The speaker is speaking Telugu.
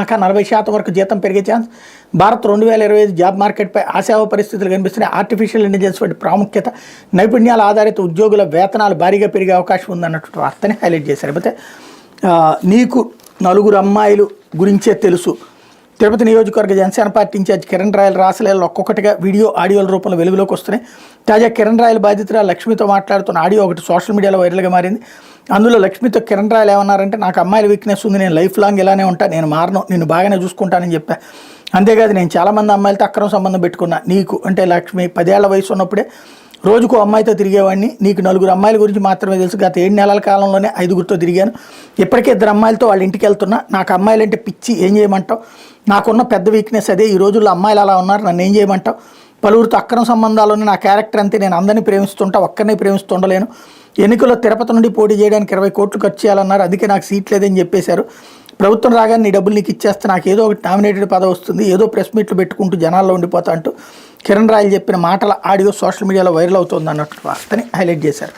40% వరకు జీతం పెరిగే ఛాన్స్. భారత్ 2025 జాబ్ మార్కెట్పై ఆశావ పరిస్థితులు కనిపిస్తున్నాయి. ఆర్టిఫిషియల్ ఇంటెలిజెన్స్ వంటి ప్రాముఖ్యత, నైపుణ్యాల ఆధారిత ఉద్యోగుల వేతనాలు భారీగా పెరిగే అవకాశం ఉందన్నట్టు వార్తని హైలైట్ చేశారు. అయితే నీకు 4 అమ్మాయిలు గురించే తెలుసు. తిరుపతి నియోజకవర్గ జనసేన పార్టీ ఇన్ఛార్జ్ కిరణ్ రాయల్ రాసలేలు ఒక్కొక్కటిగా వీడియో ఆడియోల రూపంలో వెలుగులోకి వస్తున్నాయి. తాజా కిరణ్ రాయల్ బాధితురాలు లక్ష్మితో మాట్లాడుతున్న ఆడియో ఒకటి సోషల్ మీడియాలో వైరల్గా మారింది. అందులో లక్ష్మితో కిరణ్ రాయల్ ఏమన్నారంటే, నాకు అమ్మాయిల వీక్నెస్ ఉంది, నేను లైఫ్ లాంగ్ ఇలానే ఉంటాను, నేను మారను, నిన్ను బాగానే చూసుకుంటానని చెప్పా. అంతేకాదు నేను చాలామంది అమ్మాయిలతో అక్రమ సంబంధం పెట్టుకున్నా. నీకు అంటే లక్ష్మి 10 ఏళ్ల వయసు ఉన్నప్పుడే రోజుకు అమ్మాయితో తిరిగేవాడిని. నీకు 4 అమ్మాయిల గురించి మాత్రమే తెలుసు. గత 7 నెలల కాలంలోనే 5గురితో తిరిగాను. ఇప్పటికే 2 అమ్మాయిలతో వాళ్ళ ఇంటికి వెళ్తున్నా. నాకు అమ్మాయిలంటే పిచ్చి, ఏం చేయమంటావు? నాకున్న పెద్ద వీక్నెస్ అదే. ఈ రోజుల్లో అమ్మాయిలు అలా ఉన్నారు, నన్ను ఏం చేయమంటావు? పలువురితో అక్రమ సంబంధాల్లోనే నా క్యారెక్టర్ అంతే. నేను అందరినీ ప్రేమిస్తుంటా, ఒక్కరిని ప్రేమిస్తుండలేను. ఎన్నికల్లో తిరుపతి నుండి పోటీ చేయడానికి 20 కోట్లు ఖర్చు చేయాలన్నారు. అందుకే నాకు సీట్ లేదని చెప్పేశారు. ప్రభుత్వం రాగానే నీ డబ్బులు నీకు ఇచ్చేస్తే నాకు ఏదో ఒకటి నామినేటెడ్ పదవి వస్తుంది, ఏదో ప్రెస్ మీట్లు పెట్టుకుంటూ జనాల్లో ఉండిపోతా అంటూ కిరణ్ రాయల్ చెప్పిన మాటల ఆడియో సోషల్ మీడియాలో వైరల్ అవుతుంది అన్నట్టు వార్తని హైలైట్ చేశారు.